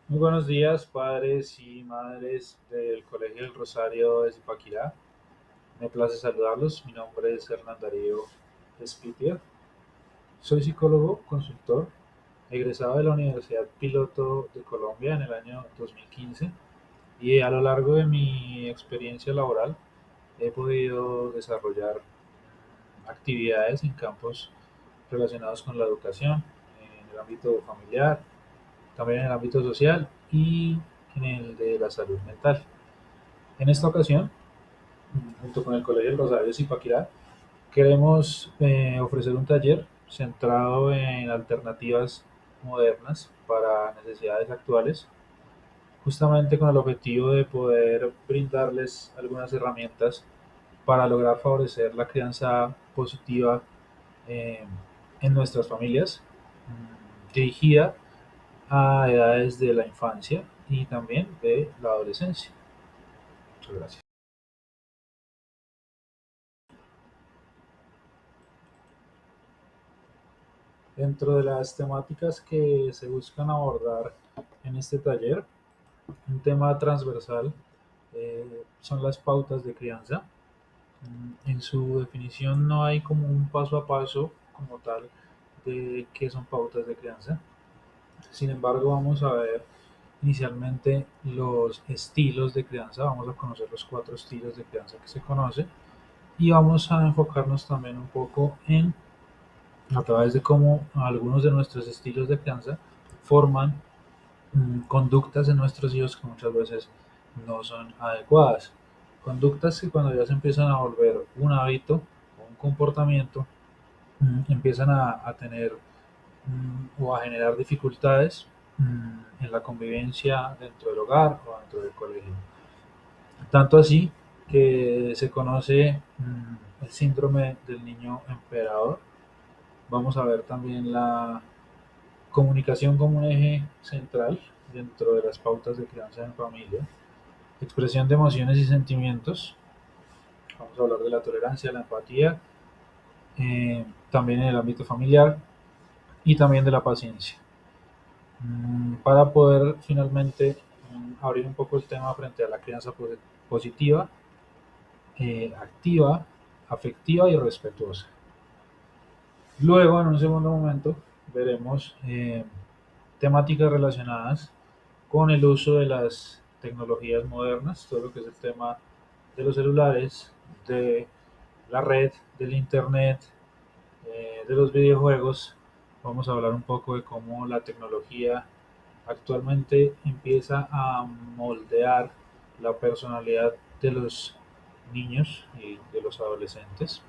Muy buenos días, padres y madres del Colegio del Rosario de Zipaquirá. Me place saludarlos. Mi nombre es Hernán Darío Espitia. Soy psicólogo, consultor, egresado de la Universidad Piloto de Colombia en el año 2015 y a lo largo de mi experiencia laboral he podido desarrollar actividades en campos relacionados con la educación, en el ámbito familiar, también en el ámbito social y en el de la salud mental. En esta ocasión, junto con el Colegio del Rosario de Zipaquirá, queremos ofrecer un taller centrado en alternativas modernas para necesidades actuales, justamente con el objetivo de poder brindarles algunas herramientas para lograr favorecer la crianza positiva eh, en nuestras familias, dirigida a edades de la infancia y también de la adolescencia. Muchas gracias. Dentro de las temáticas que se buscan abordar en este taller, un tema transversal son las pautas de crianza. En su definición no hay como un paso a paso como tal de qué son pautas de crianza. Sin embargo, vamos a ver inicialmente los estilos de crianza, vamos a conocer los cuatro estilos de crianza que se conoce y vamos a enfocarnos también un poco en a través de cómo algunos de nuestros estilos de crianza forman conductas en nuestros hijos que muchas veces no son adecuadas. Conductas que cuando ya se empiezan a volver un hábito o un comportamiento, empiezan a tener o a generar dificultades en la convivencia dentro del hogar o dentro del colegio. Tanto así que se conoce el síndrome del niño emperador. Vamos a ver también la comunicación como un eje central dentro de las pautas de crianza en familia. Expresión de emociones y sentimientos. Vamos a hablar de la tolerancia, la empatía, también en el ámbito familiar y también de la paciencia. Para poder finalmente abrir un poco el tema frente a la crianza positiva, activa, afectiva y respetuosa. Luego, en un segundo momento, veremos temáticas relacionadas con el uso de las tecnologías modernas, todo lo que es el tema de los celulares, de la red, del internet, de los videojuegos. Vamos a hablar un poco de cómo la tecnología actualmente empieza a moldear la personalidad de los niños y de los adolescentes.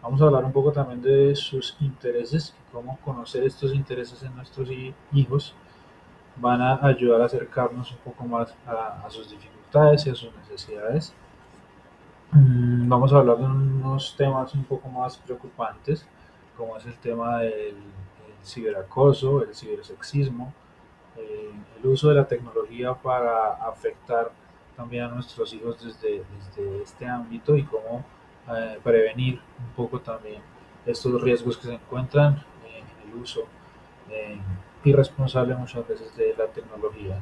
Vamos a hablar un poco también de sus intereses, cómo conocer estos intereses en nuestros hijos van a ayudar a acercarnos un poco más a sus dificultades y a sus necesidades. Vamos a hablar de unos temas un poco más preocupantes, como es el tema del ciberacoso, el cibersexismo, el uso de la tecnología para afectar también a nuestros hijos desde este ámbito y cómo prevenir un poco también estos riesgos que se encuentran en el uso eh, irresponsable muchas veces de la tecnología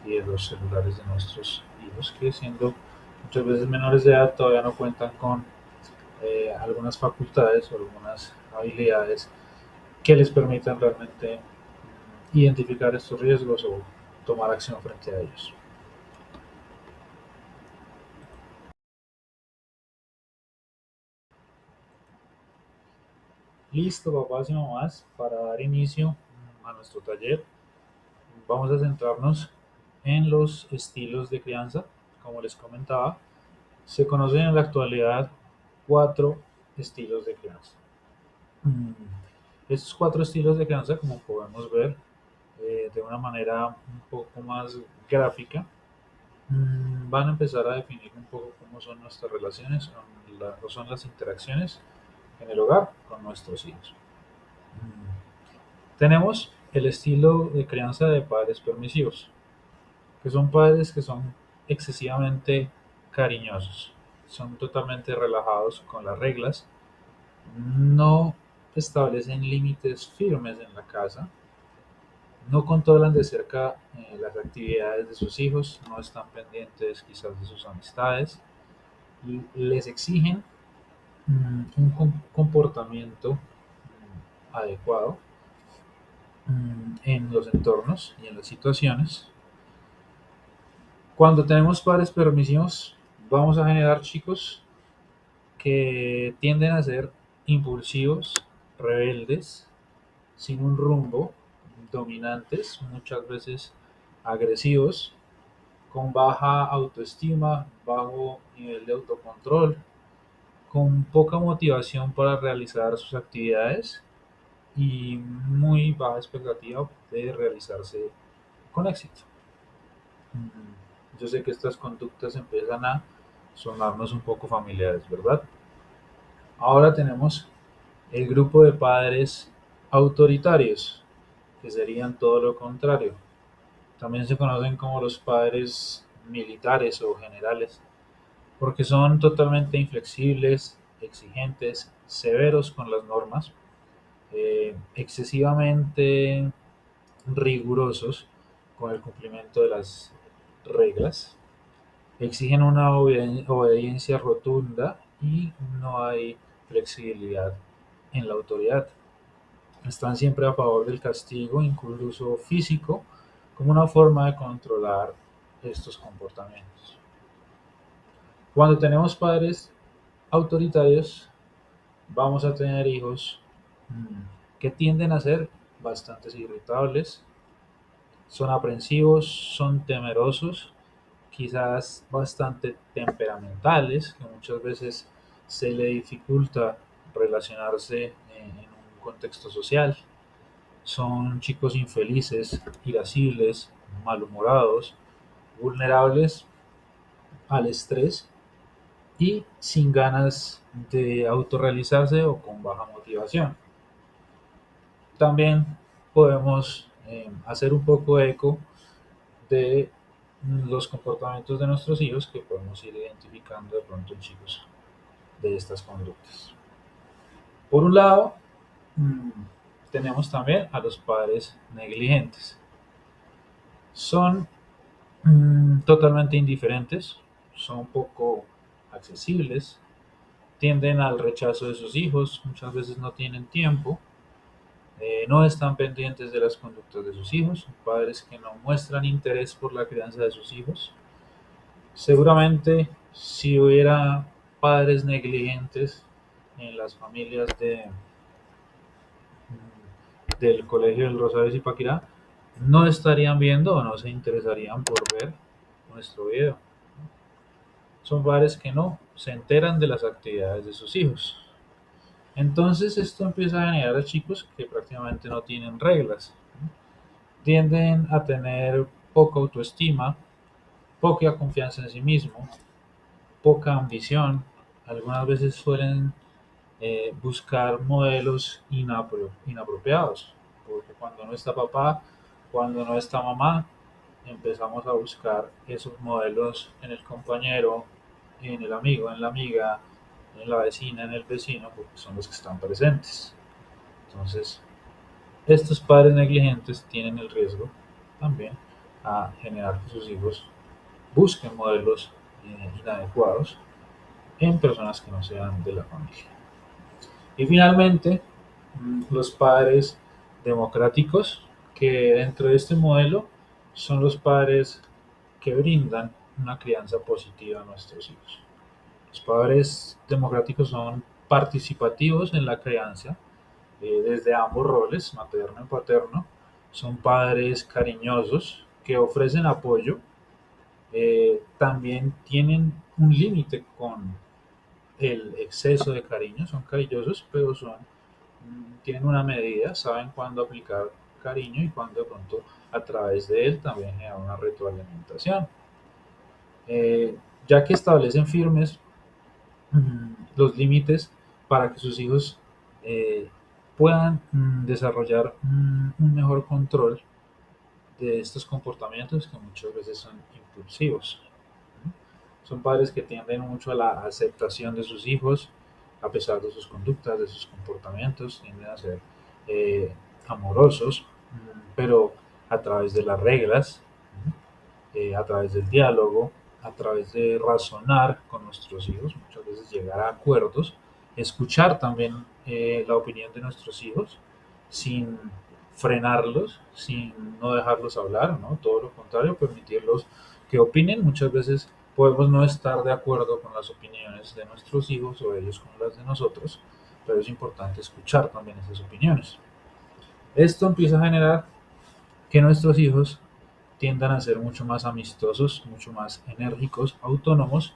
y de los celulares de nuestros hijos, que siendo muchas veces menores de edad todavía no cuentan con algunas facultades o algunas habilidades que les permitan realmente identificar estos riesgos o tomar acción frente a ellos. Listo, papás y mamás, para dar inicio a nuestro taller, vamos a centrarnos en los estilos de crianza. Como les comentaba, se conocen en la actualidad cuatro estilos de crianza. Mm, Estos cuatro estilos de crianza, como podemos ver de una manera un poco más gráfica, van a empezar a definir un poco cómo son nuestras relaciones o son las interacciones en el hogar con nuestros hijos. Tenemos el estilo de crianza de padres permisivos, que son padres que son excesivamente cariñosos, son totalmente relajados con las reglas, no establecen límites firmes en la casa, no controlan de cerca las actividades de sus hijos, no están pendientes quizás de sus amistades, y les exigen un comportamiento adecuado en los entornos y en las situaciones. Cuando tenemos padres permisivos, vamos a generar chicos que tienden a ser impulsivos, rebeldes, sin un rumbo, dominantes, muchas veces agresivos, con baja autoestima, bajo nivel de autocontrol, con poca motivación para realizar sus actividades y muy baja expectativa de realizarse con éxito. Yo sé que estas conductas empiezan a sonarnos un poco familiares, ¿verdad? Ahora tenemos el grupo de padres autoritarios, que serían todo lo contrario. También se conocen como los padres militares o generales, porque son totalmente inflexibles, exigentes, severos con las normas, excesivamente rigurosos con el cumplimiento de las reglas, exigen una obediencia rotunda y no hay flexibilidad en la autoridad. Están siempre a favor del castigo, incluso físico, como una forma de controlar estos comportamientos. Cuando tenemos padres autoritarios, vamos a tener hijos que tienden a ser bastante irritables, son aprensivos, son temerosos, quizás bastante temperamentales, que muchas veces se le dificulta relacionarse en un contexto social. Son chicos infelices, irascibles, malhumorados, vulnerables al estrés y sin ganas de autorrealizarse o con baja motivación. También podemos hacer un poco de eco de los comportamientos de nuestros hijos que podemos ir identificando de pronto en chicos de estas conductas. Por un lado, mm, tenemos también a los padres negligentes. Son totalmente indiferentes, son poco accesibles, tienden al rechazo de sus hijos, muchas veces no tienen tiempo, no están pendientes de las conductas de sus hijos, padres que no muestran interés por la crianza de sus hijos. Seguramente si hubiera padres negligentes en las familias del Colegio del Rosario de Zipaquirá, no estarían viendo o no se interesarían por ver nuestro video. Son padres que no se enteran de las actividades de sus hijos. Entonces esto empieza a generar a chicos que prácticamente no tienen reglas. Tienden a tener poca autoestima, poca confianza en sí mismo, poca ambición. Algunas veces suelen buscar modelos inapropiados, porque cuando no está papá, cuando no está mamá, empezamos a buscar esos modelos en el compañero, en el amigo, en la amiga, en la vecina, en el vecino, porque son los que están presentes. Entonces, estos padres negligentes tienen el riesgo también a generar que sus hijos busquen modelos inadecuados en personas que no sean de la familia. Y finalmente, los padres democráticos, que dentro de este modelo son los padres que brindan una crianza positiva a nuestros hijos. Los padres democráticos son participativos en la crianza desde ambos roles, materno y paterno. Son padres cariñosos que ofrecen apoyo. También tienen un límite con el exceso de cariño, son cariñosos, pero tienen una medida, saben cuándo aplicar cariño y cuándo de pronto a través de él también generar una retroalimentación. Ya que establecen firmes los límites para que sus hijos eh, puedan desarrollar un mejor control de estos comportamientos que muchas veces son impulsivos. Son padres que tienden mucho a la aceptación de sus hijos, a pesar de sus conductas, de sus comportamientos, tienden a ser eh, amorosos, pero a través de las reglas, a través del diálogo, a través de razonar con nuestros hijos, muchas veces llegar a acuerdos, escuchar también la opinión de nuestros hijos sin frenarlos, sin no dejarlos hablar, ¿no? Todo lo contrario, permitirlos que opinen. Muchas veces podemos no estar de acuerdo con las opiniones de nuestros hijos o ellos con las de nosotros, pero es importante escuchar también esas opiniones. Esto empieza a generar que nuestros hijos tiendan a ser mucho más amistosos, mucho más enérgicos, autónomos,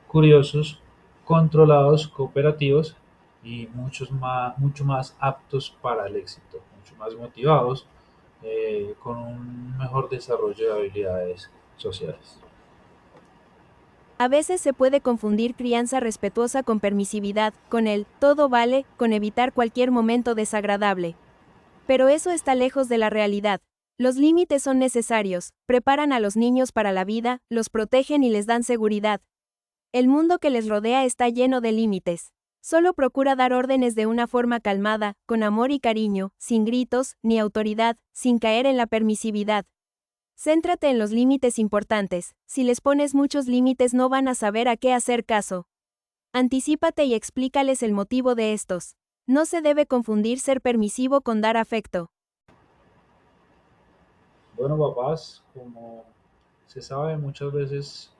curiosos, controlados, cooperativos y mucho más aptos para el éxito, mucho más motivados, con un mejor desarrollo de habilidades sociales. A veces se puede confundir crianza respetuosa con permisividad, con el todo vale, con evitar cualquier momento desagradable. Pero eso está lejos de la realidad. Los límites son necesarios, preparan a los niños para la vida, los protegen y les dan seguridad. El mundo que les rodea está lleno de límites. Solo procura dar órdenes de una forma calmada, con amor y cariño, sin gritos, ni autoridad, sin caer en la permisividad. Céntrate en los límites importantes. Si les pones muchos límites no van a saber a qué hacer caso. Anticípate y explícales el motivo de estos. No se debe confundir ser permisivo con dar afecto. Bueno, papás, como se sabe muchas veces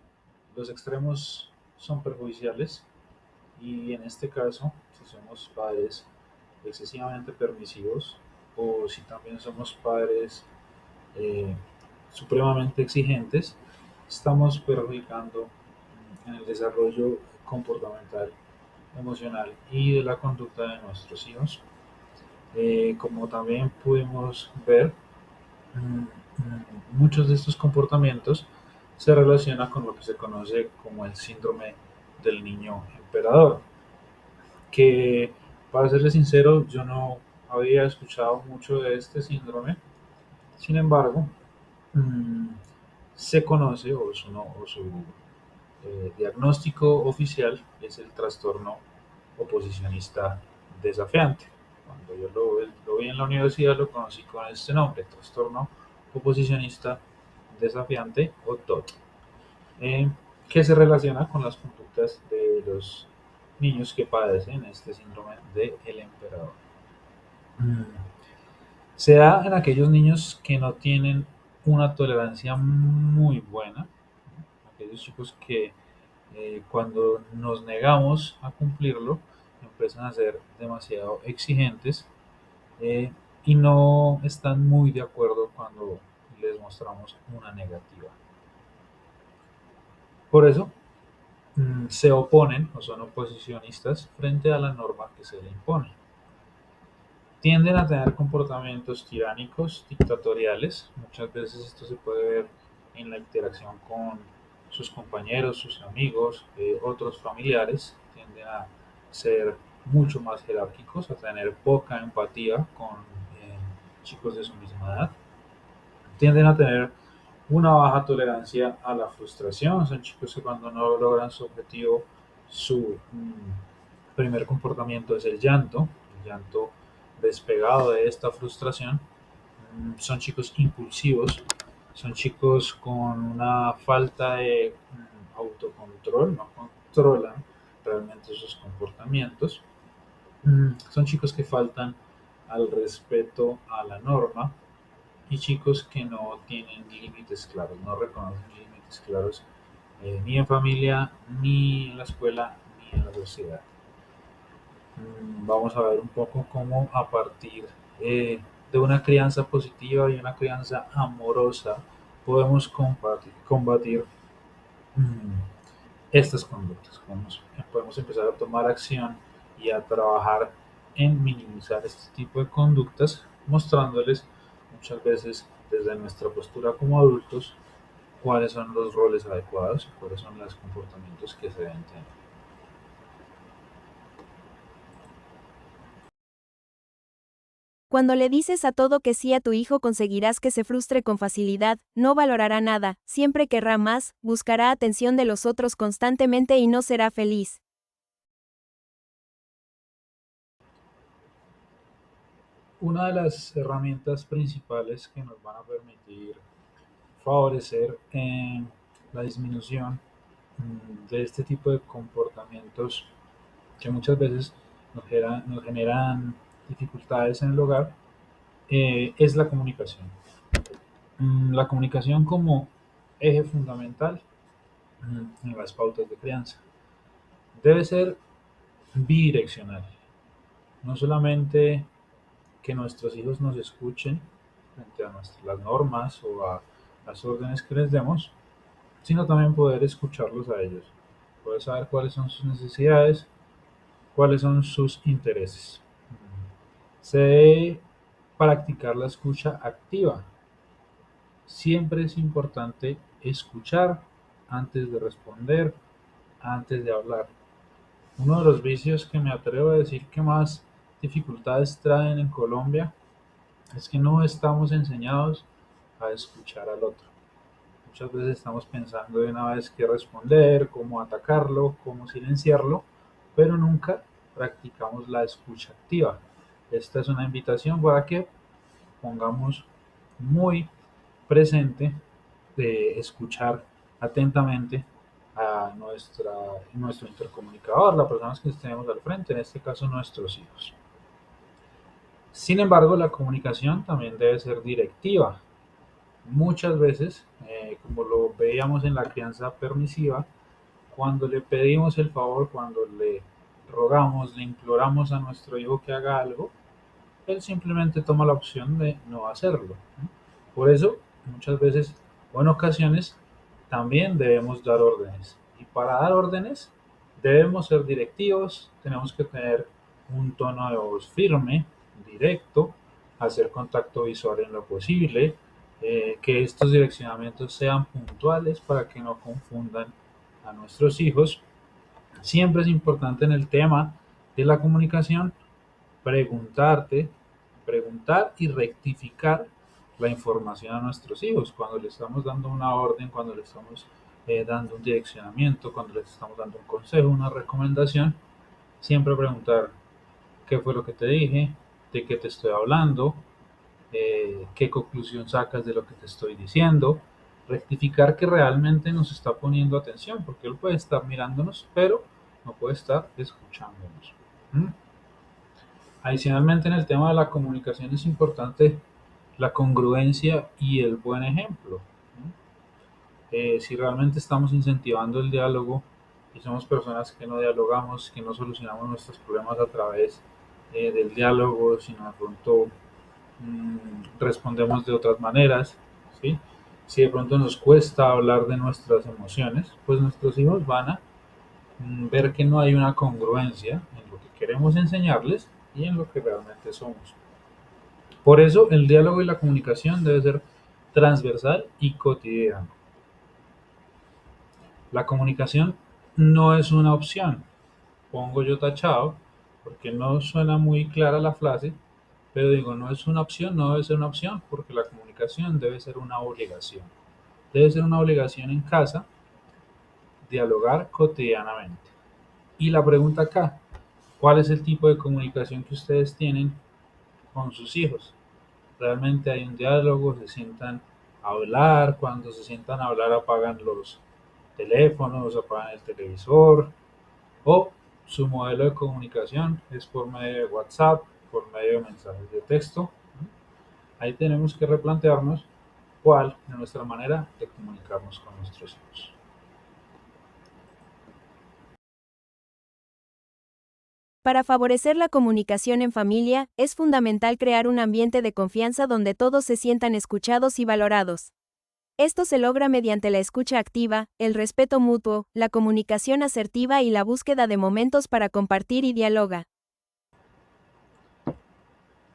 los extremos son perjudiciales y en este caso, si somos padres excesivamente permisivos o si también somos padres eh, supremamente exigentes, estamos perjudicando en el desarrollo comportamental, emocional y de la conducta de nuestros hijos. Como también pudimos ver, muchos de estos comportamientos se relacionan con lo que se conoce como el síndrome del niño emperador, que para serles sincero yo no había escuchado mucho de este síndrome. Sin embargo, mm, se conoce o su diagnóstico oficial es el trastorno oposicionista desafiante. Cuando yo lo vi en la universidad lo conocí con este nombre, trastorno oposicionista desafiante o TOD, eh, que se relaciona con las conductas de los niños que padecen este síndrome del emperador. Mm. Se da en aquellos niños que no tienen una tolerancia muy buena, aquellos chicos que cuando nos negamos a cumplirlo empiezan a ser demasiado exigentes, eh, y no están muy de acuerdo cuando les mostramos una negativa. Por eso se oponen o son oposicionistas frente a la norma que se le impone. Tienden a tener comportamientos tiránicos, dictatoriales. Muchas veces esto se puede ver en la interacción con sus compañeros, sus amigos, otros familiares. Tienden a ser mucho más jerárquicos, a tener poca empatía con chicos de su misma edad. Tienden a tener una baja tolerancia a la frustración. Son chicos que cuando no logran su objetivo, su primer comportamiento es el llanto despegado de esta frustración. Son chicos impulsivos, son chicos con una falta de autocontrol, no controlan realmente sus comportamientos. Son chicos que faltan al respeto a la norma y chicos que no tienen límites claros, no reconocen límites claros, ni en familia, ni en la escuela, ni en la sociedad. Vamos a ver un poco cómo a partir de una crianza positiva y una crianza amorosa podemos combatir estas conductas. Podemos empezar a tomar acción y a trabajar en minimizar este tipo de conductas, mostrándoles muchas veces desde nuestra postura como adultos cuáles son los roles adecuados y cuáles son los comportamientos que se deben tener. Cuando le dices a todo que sí a tu hijo conseguirás que se frustre con facilidad, no valorará nada, siempre querrá más, buscará atención de los otros constantemente y no será feliz. Una de las herramientas principales que nos van a permitir favorecer la disminución de este tipo de comportamientos que muchas veces nos generan dificultades en el hogar es la comunicación. La comunicación como eje fundamental en las pautas de crianza debe ser bidireccional, no solamente que nuestros hijos nos escuchen frente a las normas o a las órdenes que les demos, sino también poder escucharlos a ellos, poder saber cuáles son sus necesidades, cuáles son sus intereses. Se debe practicar la escucha activa. Siempre es importante escuchar antes de responder, antes de hablar. Uno de los vicios que me atrevo a decir que más dificultades traen en Colombia es que no estamos enseñados a escuchar al otro. Muchas veces estamos pensando de una vez qué responder, cómo atacarlo, cómo silenciarlo, pero nunca practicamos la escucha activa. Esta es una invitación para que pongamos muy presente de escuchar atentamente a nuestro intercomunicador, las personas que tenemos al frente, en este caso nuestros hijos. Sin embargo, la comunicación también debe ser directiva. Muchas veces, como lo veíamos en la crianza permisiva, cuando le pedimos el favor, cuando le rogamos, le imploramos a nuestro hijo que haga algo, él simplemente toma la opción de no hacerlo. Por eso, muchas veces o en ocasiones, también debemos dar órdenes. Y para dar órdenes, debemos ser directivos, tenemos que tener un tono de voz firme, directo, hacer contacto visual en lo posible, que estos direccionamientos sean puntuales para que no confundan a nuestros hijos. Siempre es importante en el tema de la comunicación preguntarte, preguntar y rectificar la información a nuestros hijos cuando le estamos dando una orden, cuando le estamos dando un direccionamiento, cuando les estamos dando un consejo, una recomendación, siempre preguntar qué fue lo que te dije, de qué te estoy hablando, qué conclusión sacas de lo que te estoy diciendo, rectificar que realmente nos está poniendo atención, porque él puede estar mirándonos, pero no puede estar escuchándonos. ¿Mm? Adicionalmente, en el tema de la comunicación es importante la congruencia y el buen ejemplo. ¿No? Si realmente estamos incentivando el diálogo y somos personas que no dialogamos, que no solucionamos nuestros problemas a través del diálogo, sino de pronto respondemos de otras maneras, ¿sí? Si de pronto nos cuesta hablar de nuestras emociones, pues nuestros hijos van a ver que no hay una congruencia en lo que queremos enseñarles y en lo que realmente somos. Por eso el diálogo y la comunicación debe ser transversal y cotidiano. La comunicación no es una opción, pongo yo tachado, porque no suena muy clara la frase, pero digo, no es una opción, no debe ser una opción, porque la comunicación debe ser una obligación. Debe ser una obligación en casa, dialogar cotidianamente. Y la pregunta acá, ¿cuál es el tipo de comunicación que ustedes tienen con sus hijos? Realmente hay un diálogo, se sientan a hablar, cuando se sientan a hablar apagan los teléfonos, apagan el televisor, o su modelo de comunicación es por medio de WhatsApp, por medio de mensajes de texto. Ahí tenemos que replantearnos cuál es nuestra manera de comunicarnos con nuestros hijos. Para favorecer la comunicación en familia, es fundamental crear un ambiente de confianza donde todos se sientan escuchados y valorados. Esto se logra mediante la escucha activa, el respeto mutuo, la comunicación asertiva y la búsqueda de momentos para compartir y dialogar.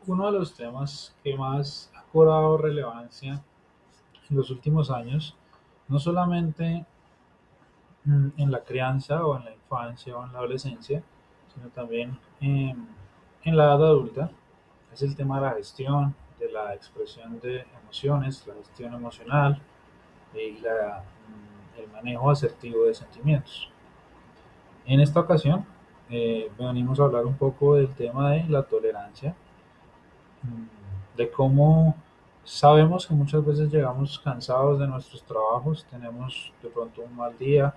Uno de los temas que más ha cobrado relevancia en los últimos años, no solamente en la crianza o en la infancia o en la adolescencia, sino también en la edad adulta, es el tema de la gestión, de la expresión de emociones, la gestión emocional y el manejo asertivo de sentimientos. En esta ocasión venimos a hablar un poco del tema de la tolerancia de cómo sabemos que muchas veces llegamos cansados de nuestros trabajos, tenemos de pronto un mal día,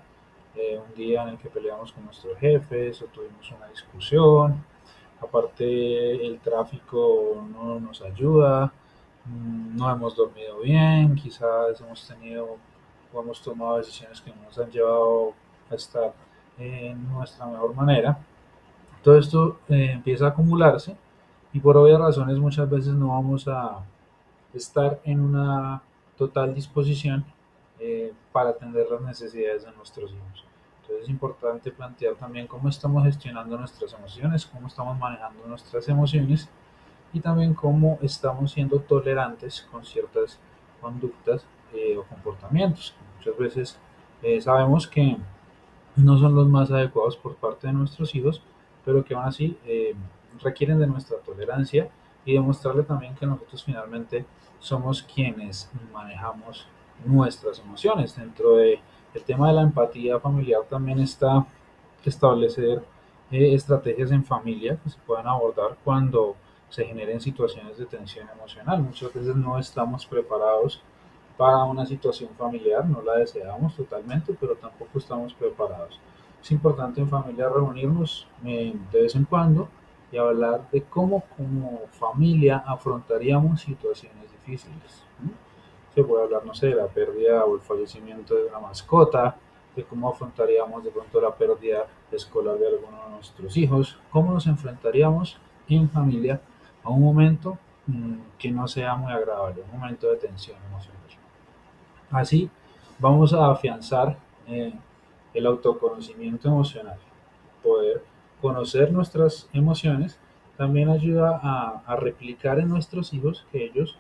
un día en el que peleamos con nuestros jefes o tuvimos una discusión. Aparte, el tráfico no nos ayuda, no hemos dormido bien, quizás hemos tenido o hemos tomado decisiones que no nos han llevado a estar en nuestra mejor manera. Todo esto empieza a acumularse y por obvias razones muchas veces no vamos a estar en una total disposición para atender las necesidades de nuestros hijos. Entonces es importante plantear también cómo estamos gestionando nuestras emociones, cómo estamos manejando nuestras emociones y también cómo estamos siendo tolerantes con ciertas conductas o comportamientos. Muchas veces sabemos que no son los más adecuados por parte de nuestros hijos, pero que aún así requieren de nuestra tolerancia y demostrarle también que nosotros finalmente somos quienes manejamos nuestras emociones. Dentro del tema de la empatía familiar también está establecer estrategias en familia que se puedan abordar cuando se generen situaciones de tensión emocional. Muchas veces no estamos preparados para una situación familiar, no la deseamos totalmente, pero tampoco estamos preparados. Es importante en familia reunirnos de vez en cuando y hablar de cómo como familia afrontaríamos situaciones difíciles. ¿No? Se puede hablar, no sé, de la pérdida o el fallecimiento de una mascota, de cómo afrontaríamos de pronto la pérdida escolar de alguno de nuestros hijos, cómo nos enfrentaríamos en familia a un momento que no sea muy agradable, un momento de tensión emocional. Así vamos a afianzar eh, el autoconocimiento emocional. Poder conocer nuestras emociones también ayuda a replicar en nuestros hijos que ellos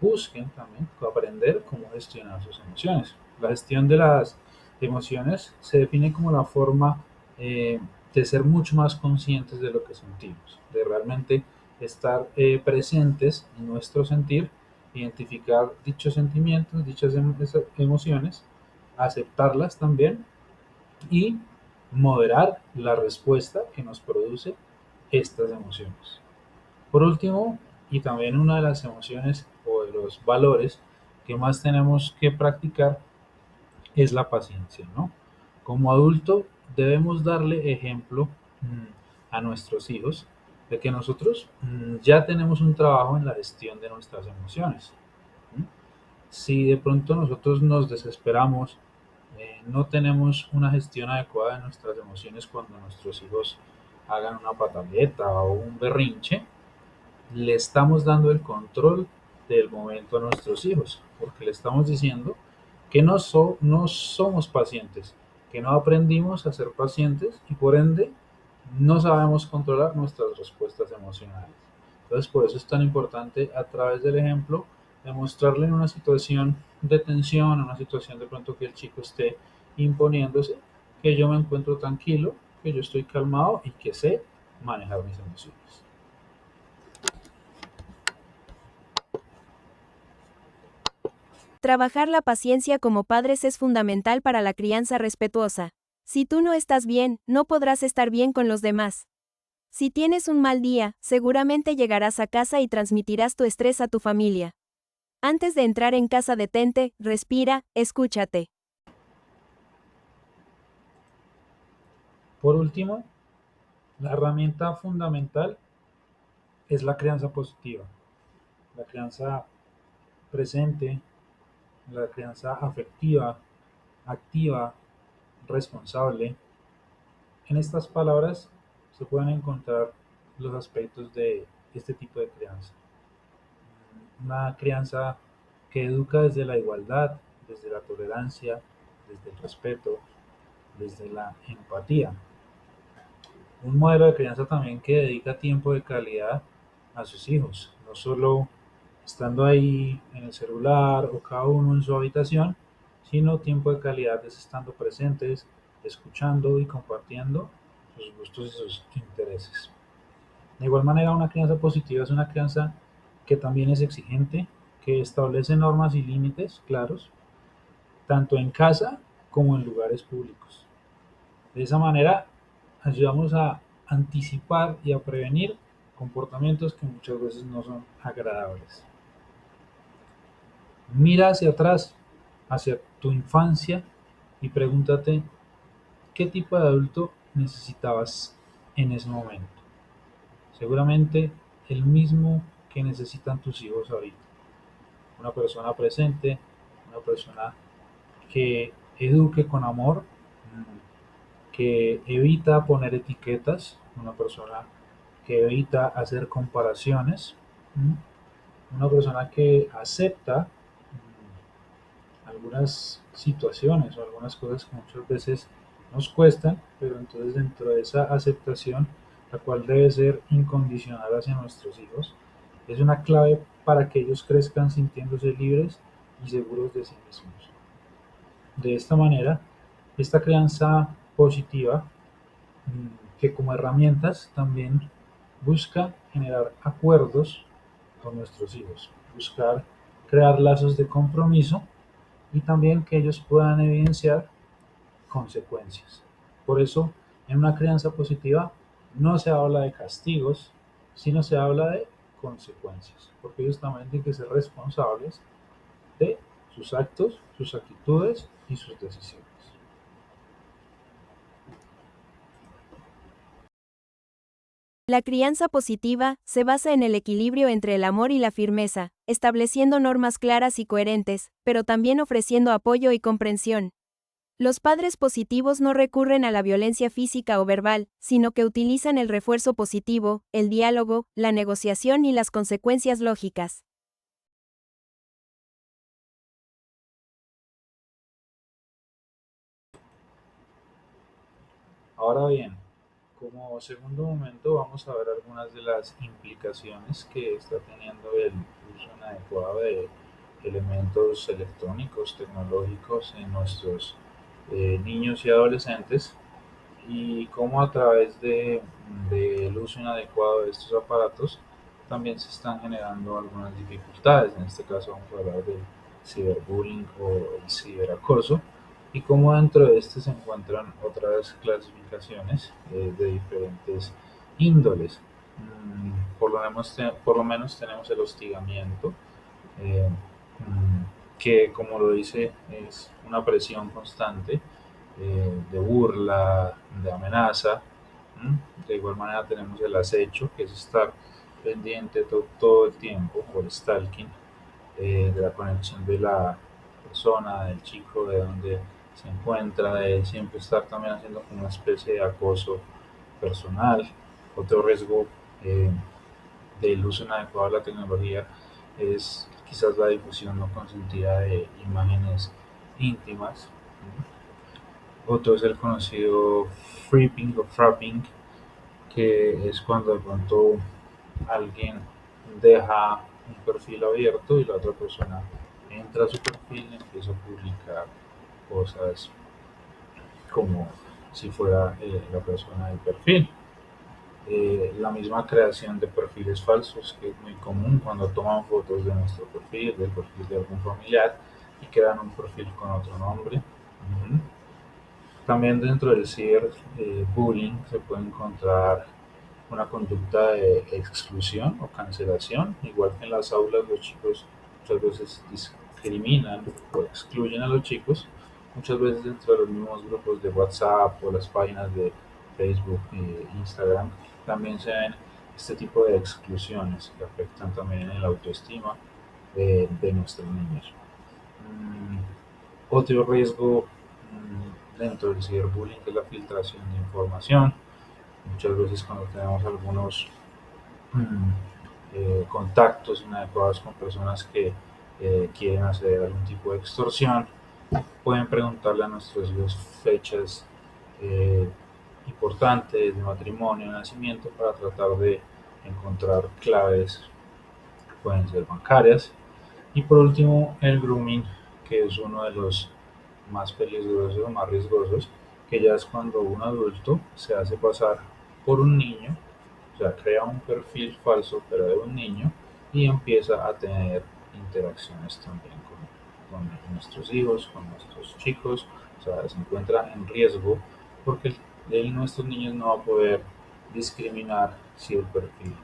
busquen también aprender cómo gestionar sus emociones. La gestión de las emociones se define como la forma eh, de ser mucho más conscientes de lo que sentimos, de realmente estar presentes en nuestro sentir, identificar dichos sentimientos, dichas emociones, aceptarlas también y moderar la respuesta que nos produce estas emociones. Por último, y también una de las emociones o de los valores que más tenemos que practicar es la paciencia, ¿no? Como adulto debemos darle ejemplo a nuestros hijos de que nosotros ya tenemos un trabajo en la gestión de nuestras emociones. ¿Mm? Si de pronto nosotros nos desesperamos, no tenemos una gestión adecuada de nuestras emociones cuando nuestros hijos hagan una pataleta o un berrinche, le estamos dando el control del momento a nuestros hijos, porque le estamos diciendo que no somos pacientes, que no aprendimos a ser pacientes y por ende no sabemos controlar nuestras respuestas emocionales. Entonces, por eso es tan importante a través del ejemplo demostrarle en una situación de tensión, en una situación de pronto que el chico esté imponiéndose, que yo me encuentro tranquilo, que yo estoy calmado y que sé manejar mis emociones. Trabajar la paciencia como padres es fundamental para la crianza respetuosa. Si tú no estás bien, no podrás estar bien con los demás. Si tienes un mal día, seguramente llegarás a casa y transmitirás tu estrés a tu familia. Antes de entrar en casa, detente, respira, escúchate. Por último, la herramienta fundamental es la crianza positiva, la crianza presente, la crianza afectiva, activa, responsable. En estas palabras se pueden encontrar los aspectos de este tipo de crianza. Una crianza que educa desde la igualdad, desde la tolerancia, desde el respeto, desde la empatía. Un modelo de crianza también que dedica tiempo de calidad a sus hijos, no solo estando ahí en el celular o cada uno en su habitación, sino tiempo de calidad es estando presentes, escuchando y compartiendo sus gustos y sus intereses. De igual manera, una crianza positiva es una crianza que también es exigente, que establece normas y límites claros, tanto en casa como en lugares públicos. De esa manera, ayudamos a anticipar y a prevenir comportamientos que muchas veces no son agradables. Mira hacia atrás, hacia tu infancia y pregúntate qué tipo de adulto necesitabas en ese momento. Seguramente el mismo que necesitan tus hijos ahorita. Una persona presente, una persona que eduque con amor, que evita poner etiquetas, una persona que evita hacer comparaciones, una persona que acepta algunas situaciones o algunas cosas que muchas veces nos cuestan, pero entonces dentro de esa aceptación, la cual debe ser incondicional hacia nuestros hijos, es una clave para que ellos crezcan sintiéndose libres y seguros de sí mismos. De esta manera, esta crianza positiva, que como herramientas también busca generar acuerdos con nuestros hijos, buscar crear lazos de compromiso y también que ellos puedan evidenciar consecuencias. Por eso, en una crianza positiva no se habla de castigos, sino se habla de consecuencias, porque ellos también tienen que ser responsables de sus actos, sus actitudes y sus decisiones. La crianza positiva se basa en el equilibrio entre el amor y la firmeza, estableciendo normas claras y coherentes, pero también ofreciendo apoyo y comprensión. Los padres positivos no recurren a la violencia física o verbal, sino que utilizan el refuerzo positivo, el diálogo, la negociación y las consecuencias lógicas. Ahora bien, como segundo momento vamos a ver algunas de las implicaciones que está teniendo el uso inadecuado de elementos electrónicos, tecnológicos en nuestros niños y adolescentes y cómo a través del uso inadecuado de estos aparatos también se están generando algunas dificultades. En este caso vamos a hablar del ciberbullying o el ciberacoso y cómo dentro de este se encuentran otras clasificaciones de diferentes índoles. Por lo menos tenemos el hostigamiento, eh, que como lo dice es una presión constante de burla, de amenaza. De igual manera tenemos el acecho, que es estar pendiente todo el tiempo, o el stalking, de la conexión de la persona, del chico, de donde se encuentra, de siempre estar también haciendo como una especie de acoso personal. Otro riesgo del uso inadecuado de la tecnología es quizás la difusión no consentida de imágenes íntimas. Otro es el conocido fripping o frapping, que es cuando de pronto alguien deja un perfil abierto y la otra persona entra a su perfil y empieza a publicar cosas como si fuera la persona del perfil. La misma creación de perfiles falsos, que es muy común cuando toman fotos de nuestro perfil, del perfil de algún familiar y crean un perfil con otro nombre. Uh -huh. También dentro del ciberbullying se puede encontrar una conducta de exclusión o cancelación, igual que en las aulas los chicos muchas veces discriminan o excluyen a los chicos, muchas veces dentro de los mismos grupos de WhatsApp o las páginas de Facebook e Instagram también se ven este tipo de exclusiones que afectan también en la autoestima de nuestros niños. Mm, Otro riesgo dentro del ciberbullying es la filtración de información. Muchas veces cuando tenemos algunos contactos inadecuados con personas que quieren hacer algún tipo de extorsión, pueden preguntarle a nuestros hijos fechas eh, importantes de matrimonio, de nacimiento, para tratar de encontrar claves que pueden ser bancarias. Y por último, el grooming, que es uno de los más peligrosos o más riesgosos, que ya es cuando un adulto se hace pasar por un niño, o sea, crea un perfil falso pero de un niño y empieza a tener interacciones también con nuestros hijos, con nuestros chicos, o sea, se encuentra en riesgo porque nuestros niños no va a poder discriminar si el perfil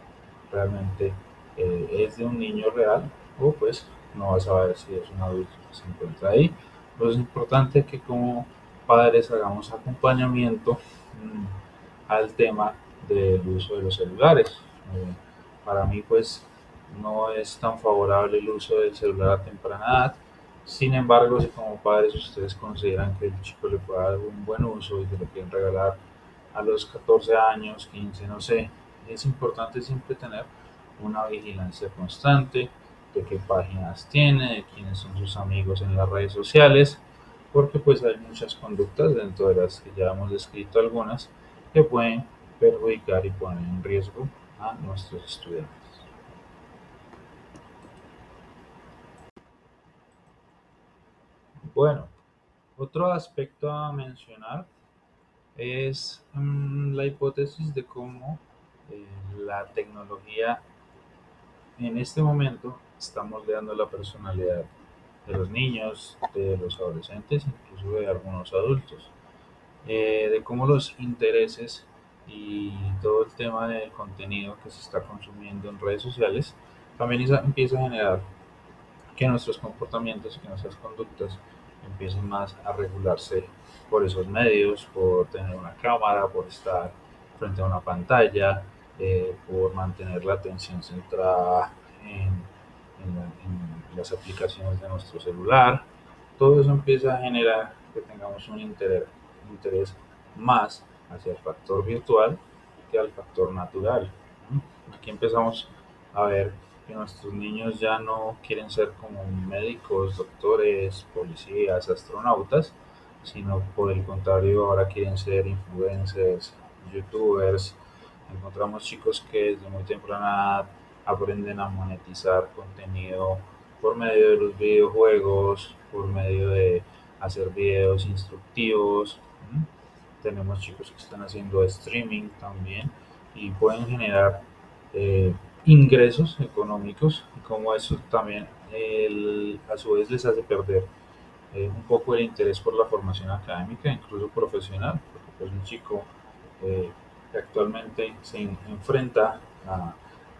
realmente es de un niño real o pues no vas a ver si es un adulto que se encuentra ahí. Pues es importante que como padres hagamos acompañamiento al tema del uso de los celulares. Eh, para mí pues no es tan favorable el uso del celular a temprana edad. Sin embargo, si como padres ustedes consideran que el chico le puede dar un buen uso y que lo quieren regalar a los 14 años, 15, no sé, es importante siempre tener una vigilancia constante de qué páginas tiene, de quiénes son sus amigos en las redes sociales, porque pues hay muchas conductas dentro de las que ya hemos descrito algunas que pueden perjudicar y poner en riesgo a nuestros estudiantes. Bueno, otro aspecto a mencionar es la hipótesis de cómo eh, la tecnología en este momento está moldeando la personalidad de los niños, de los adolescentes, incluso de algunos adultos, de cómo los intereses y todo el tema del contenido que se está consumiendo en redes sociales también empieza a generar que nuestros comportamientos, que nuestras conductas empiecen más a regularse por esos medios, por tener una cámara, por estar frente a una pantalla, por mantener la atención centrada en las aplicaciones de nuestro celular. Todo eso empieza a generar que tengamos un interés más hacia el factor virtual que al factor natural. Aquí empezamos a ver que nuestros niños ya no quieren ser como médicos, doctores, policías, astronautas, sino por el contrario ahora quieren ser influencers, youtubers. Encontramos chicos que desde muy temprana edad aprenden a monetizar contenido por medio de los videojuegos, por medio de hacer videos instructivos. Tenemos chicos que están haciendo streaming también y pueden generar eh, ingresos económicos, y como eso también a su vez les hace perder un poco el interés por la formación académica, incluso profesional, porque pues un chico eh, que actualmente se enfrenta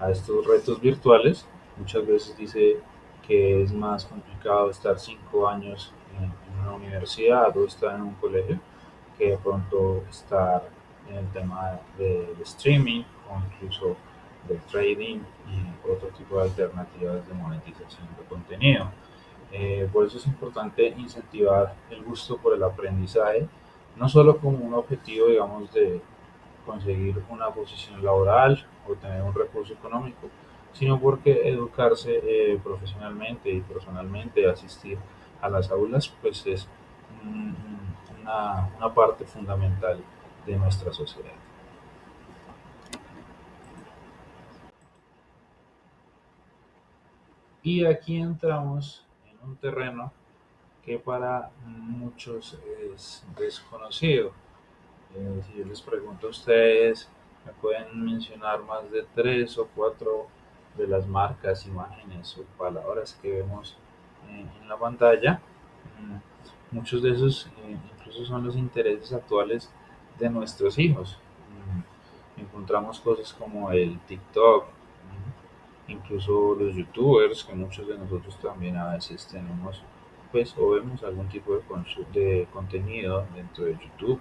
a estos retos virtuales, muchas veces dice que es más complicado estar 5 años en una universidad o estar en un colegio que de pronto estar en el tema del streaming o incluso del trading y otro tipo de alternativas de monetización de contenido. Por eso es importante incentivar el gusto por el aprendizaje, no solo como un objetivo, digamos, de conseguir una posición laboral o tener un recurso económico, sino porque educarse profesionalmente y personalmente, asistir a las aulas, pues es una parte fundamental de nuestra sociedad. Y aquí entramos en un terreno que para muchos es desconocido. Si yo les pregunto a ustedes, ¿me pueden mencionar más de tres o cuatro de las marcas, imágenes o palabras que vemos en la pantalla? Muchos de esos incluso son los intereses actuales de nuestros hijos. Encontramos cosas como el TikTok, incluso los youtubers, que muchos de nosotros también a veces tenemos, pues, o vemos algún tipo de contenido dentro de YouTube.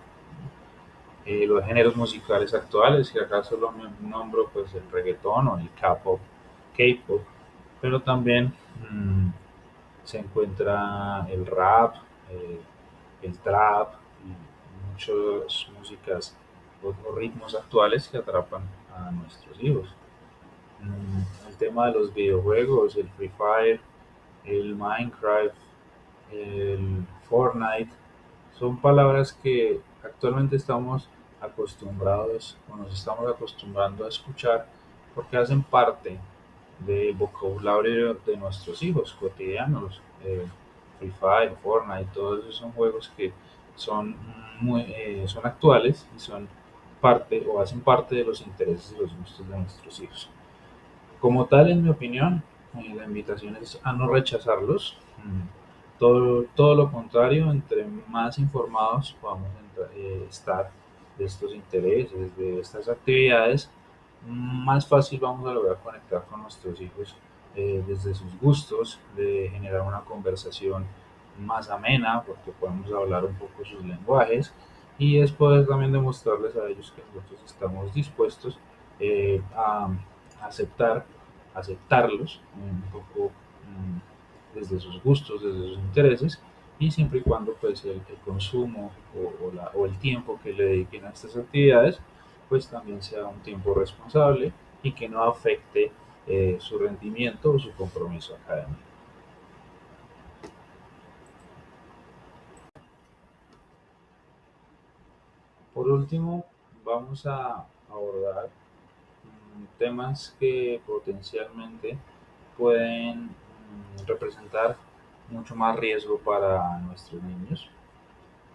Los géneros musicales actuales, que acá solo me nombro pues el reggaetón o el K-pop, pero también mm, se encuentra el rap, eh, el trap y muchas músicas o ritmos actuales que atrapan a nuestros hijos. El tema de los videojuegos, el Free Fire, el Minecraft, el Fortnite, son palabras que actualmente estamos acostumbrados o nos estamos acostumbrando a escuchar porque hacen parte del vocabulario de nuestros hijos cotidianos. Free Fire, Fortnite, todos esos son juegos que son, son actuales y son parte o hacen parte de los intereses y los gustos de nuestros hijos. Como tal, en mi opinión, la invitación es a no rechazarlos. Todo lo contrario, entre más informados podamos estar de estos intereses, de estas actividades, más fácil vamos a lograr conectar con nuestros hijos desde sus gustos, de generar una conversación más amena, porque podemos hablar un poco sus lenguajes y es poder también demostrarles a ellos que nosotros estamos dispuestos a aceptar, aceptarlos un poco desde sus gustos, desde sus intereses y siempre y cuando pues el consumo o el tiempo que le dediquen a estas actividades pues también sea un tiempo responsable y que no afecte su rendimiento o su compromiso académico. Por último, vamos a abordar temas que potencialmente pueden representar mucho más riesgo para nuestros niños.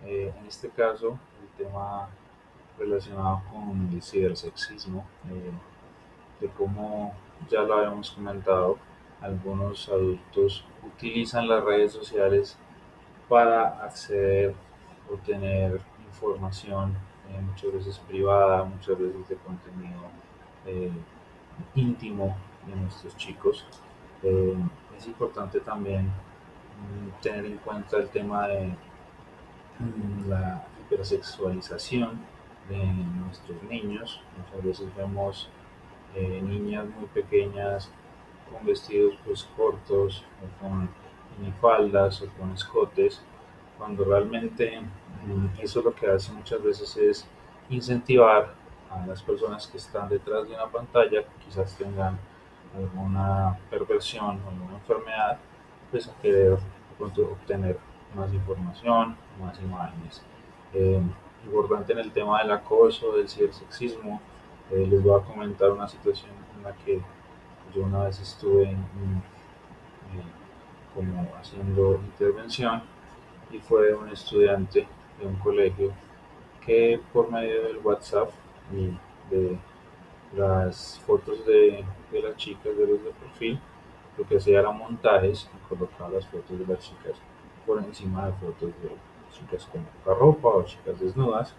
En este caso, el tema relacionado con el cibersexismo, de cómo ya lo habíamos comentado, algunos adultos utilizan las redes sociales para acceder o tener información muchas veces privada, muchas veces de contenido eh, íntimo de nuestros chicos. Eh, es importante también tener en cuenta el tema de la hipersexualización de nuestros niños. Muchas veces vemos niñas muy pequeñas con vestidos pues cortos o con minifaldas o con escotes, cuando realmente eso lo que hace muchas veces es incentivar a las personas que están detrás de una pantalla, que quizás tengan alguna perversión o alguna enfermedad, pues a querer de pronto obtener más información, más imágenes. Eh, Importante en el tema del acoso, del cibersexismo, les voy a comentar una situación en la que yo una vez estuve como haciendo intervención y fue un estudiante de un colegio que por medio del WhatsApp y de las fotos de las chicas de los de perfil, lo que hacía era montajes y colocaba las fotos de las chicas por encima de fotos de chicas con poca ropa o chicas desnudas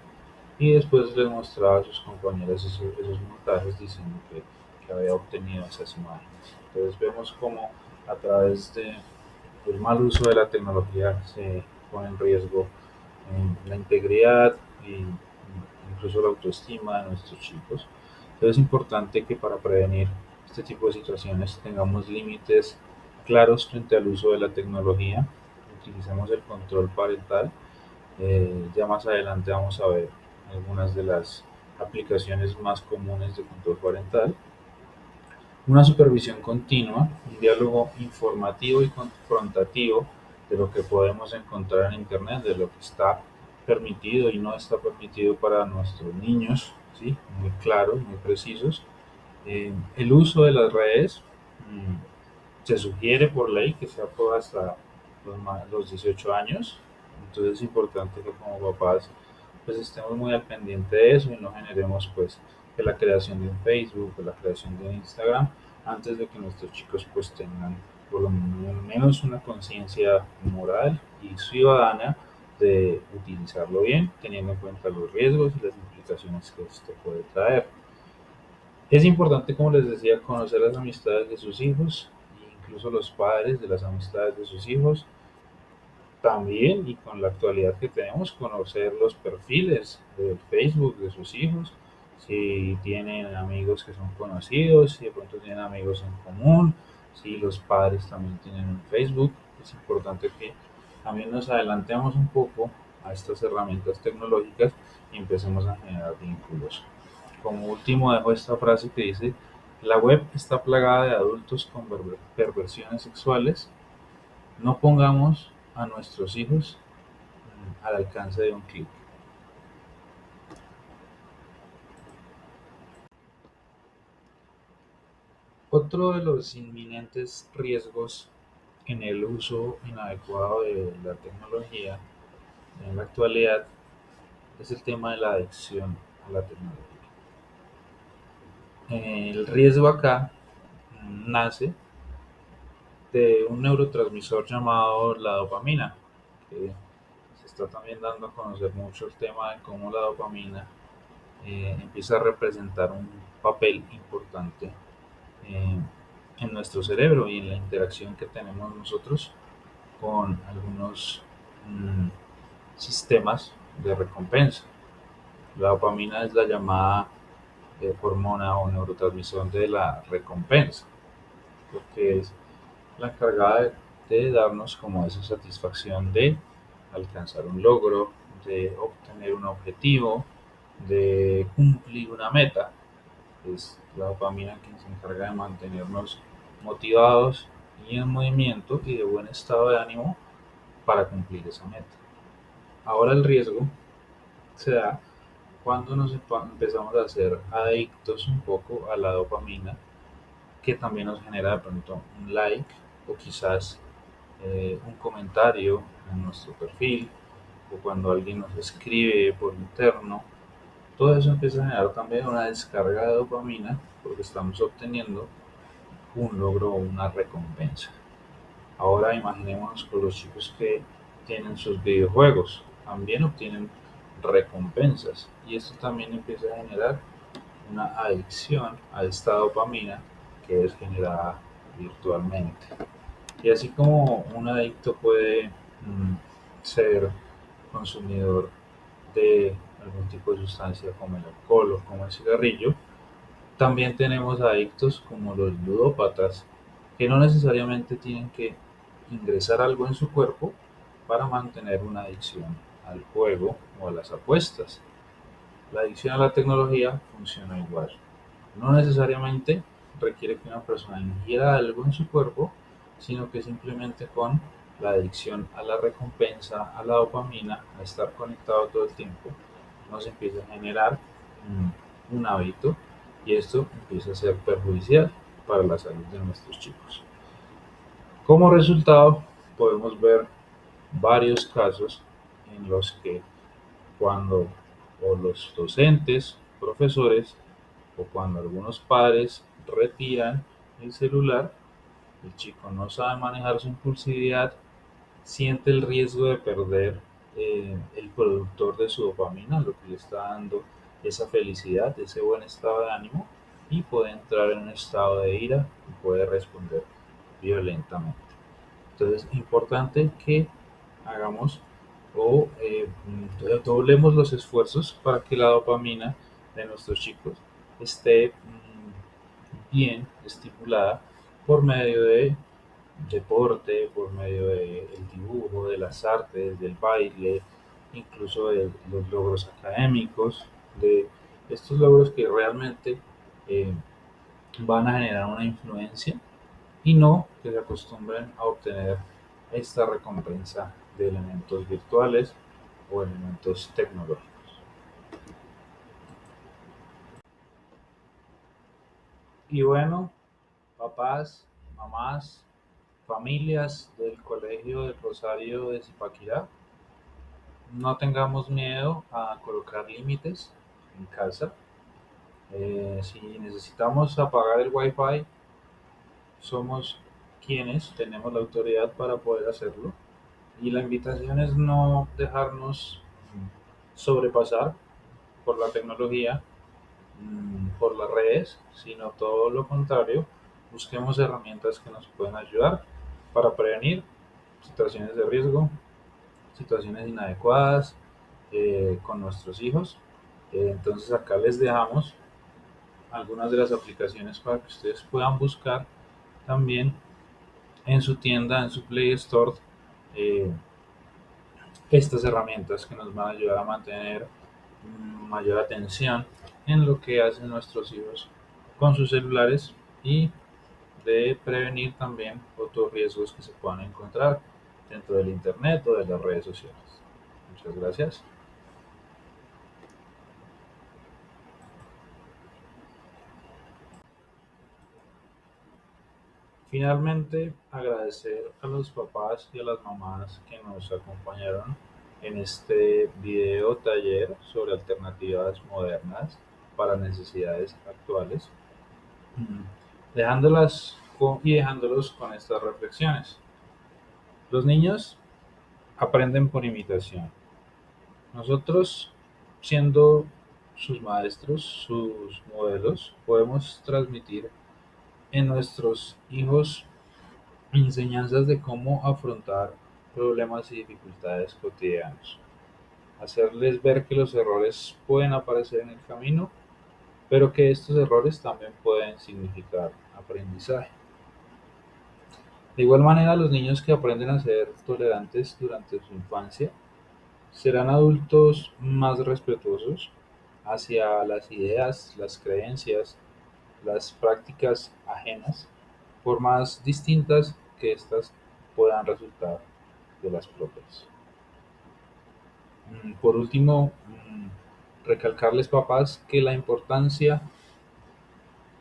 y después les mostraba a sus compañeros esos montajes diciendo que había obtenido esas imágenes. Entonces vemos cómo a través del mal uso de la tecnología se pone en riesgo la integridad e incluso la autoestima de nuestros chicos. Entonces es importante que para prevenir este tipo de situaciones tengamos límites claros frente al uso de la tecnología, utilicemos el control parental. Ya más adelante vamos a ver algunas de las aplicaciones más comunes de control parental. Una supervisión continua, un diálogo informativo y confrontativo de lo que podemos encontrar en Internet, de lo que está permitido y no está permitido para nuestros niños, ¿sí? Muy claros, muy precisos. El uso de las redes, se sugiere por ley que sea por hasta los 18 años, entonces es importante que como papás pues estemos muy al pendiente de eso y no generemos pues que la creación de un Facebook o la creación de un Instagram antes de que nuestros chicos pues tengan por lo menos una conciencia moral y ciudadana de utilizarlo bien, teniendo en cuenta los riesgos y las implicaciones que esto puede traer. Es importante, como les decía, conocer las amistades de sus hijos, incluso los padres de las amistades de sus hijos. También, y con la actualidad que tenemos, conocer los perfiles de Facebook de sus hijos, si tienen amigos que son conocidos, si de pronto tienen amigos en común, si los padres también tienen un Facebook. Es importante que también nos adelantemos un poco a estas herramientas tecnológicas y empecemos a generar vínculos. Como último dejo esta frase que dice, la web está plagada de adultos con perversiones sexuales. No pongamos a nuestros hijos al alcance de un clic. Otro de los inminentes riesgos en el uso inadecuado de la tecnología en la actualidad es el tema de la adicción a la tecnología. El riesgo acá nace de un neurotransmisor llamado la dopamina, que se está también dando a conocer mucho el tema de cómo la dopamina empieza a representar un papel importante eh, en nuestro cerebro y en la interacción que tenemos nosotros con algunos mm, sistemas de recompensa. La dopamina es la llamada hormona o neurotransmisor de la recompensa, porque es la encargada de darnos como esa satisfacción de alcanzar un logro, de obtener un objetivo, de cumplir una meta. Es la dopamina quien se encarga de mantenernos motivados y en movimiento y de buen estado de ánimo para cumplir esa meta. Ahora el riesgo se da cuando empezamos a ser adictos un poco a la dopamina, que también nos genera de pronto un like o quizás un comentario en nuestro perfil, o cuando alguien nos escribe por interno. Todo eso empieza a generar también una descarga de dopamina porque estamos obteniendo un logro o una recompensa. Ahora imaginémonos con los chicos que tienen sus videojuegos, también obtienen recompensas y esto también empieza a generar una adicción a esta dopamina que es generada virtualmente. Y así como un adicto puede ser consumidor de algún tipo de sustancia como el alcohol o como el cigarrillo, también tenemos adictos como los ludópatas, que no necesariamente tienen que ingresar algo en su cuerpo para mantener una adicción al juego o a las apuestas. La adicción a la tecnología funciona igual. No necesariamente requiere que una persona ingiera algo en su cuerpo, sino que simplemente con la adicción a la recompensa, a la dopamina, a estar conectado todo el tiempo, nos empieza a generar un hábito y esto empieza a ser perjudicial para la salud de nuestros chicos. Como resultado, podemos ver varios casos en los que cuando o los docentes, profesores o cuando algunos padres retiran el celular, el chico no sabe manejar su impulsividad, siente el riesgo de perder el productor de su dopamina, lo que le está dando esa felicidad, ese buen estado de ánimo, y puede entrar en un estado de ira y puede responder violentamente. Entonces es importante que hagamos o doblemos los esfuerzos para que la dopamina de nuestros chicos esté bien estimulada por medio de deporte, por medio del dibujo, de las artes, del baile, incluso de los logros académicos, de estos logros que realmente eh, van a generar una influencia y no que se acostumbren a obtener esta recompensa de elementos virtuales o elementos tecnológicos. Y bueno, papás, mamás, familias del Colegio del Rosario de Zipaquirá, no tengamos miedo a colocar límites en casa. Si necesitamos apagar el Wi-Fi, somos quienes tenemos la autoridad para poder hacerlo. Y la invitación es no dejarnos sobrepasar por la tecnología, por las redes, sino todo lo contrario. Busquemos herramientas que nos puedan ayudar para prevenir situaciones de riesgo, situaciones inadecuadas con nuestros hijos. Entonces acá les dejamos algunas de las aplicaciones para que ustedes puedan buscar también en su tienda, en su Play Store, eh, estas herramientas que nos van a ayudar a mantener mayor atención en lo que hacen nuestros hijos con sus celulares y de prevenir también otros riesgos que se puedan encontrar dentro del Internet o de las redes sociales. Muchas gracias. Finalmente, agradecer a los papás y a las mamás que nos acompañaron en este video taller sobre alternativas modernas para necesidades actuales, dejándolas y dejándolos con estas reflexiones. Los niños aprenden por imitación. Nosotros, siendo sus maestros, sus modelos, podemos transmitir en nuestros hijos enseñanzas de cómo afrontar problemas y dificultades cotidianos. Hacerles ver que los errores pueden aparecer en el camino, pero que estos errores también pueden significar aprendizaje. De igual manera, los niños que aprenden a ser tolerantes durante su infancia serán adultos más respetuosos hacia las ideas, las creencias, las prácticas ajenas, por más distintas que éstas puedan resultar de las propias. Por último, recalcarles, papás, que la importancia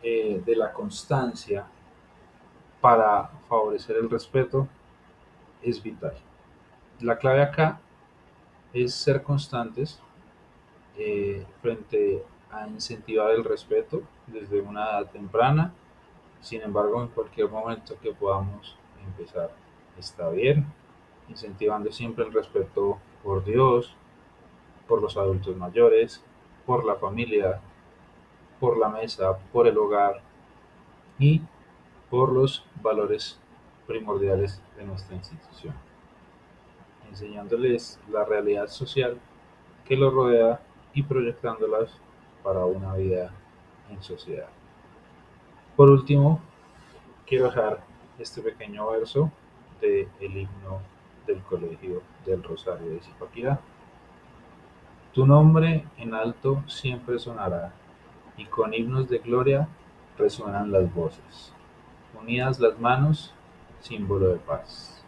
de la constancia para favorecer el respeto es vital. La clave acá es ser constantes frente a incentivar el respeto desde una edad temprana. Sin embargo, en cualquier momento que podamos empezar está bien, incentivando siempre el respeto por Dios, por los adultos mayores, por la familia, por la mesa, por el hogar y por los valores primordiales de nuestra institución, enseñándoles la realidad social que los rodea y proyectándolas para una vida en sociedad. Por último, quiero dejar este pequeño verso del himno del Colegio del Rosario de Zipaquirá. Tu nombre en alto siempre sonará, y con himnos de gloria resuenan las voces, unidas las manos, símbolo de paz.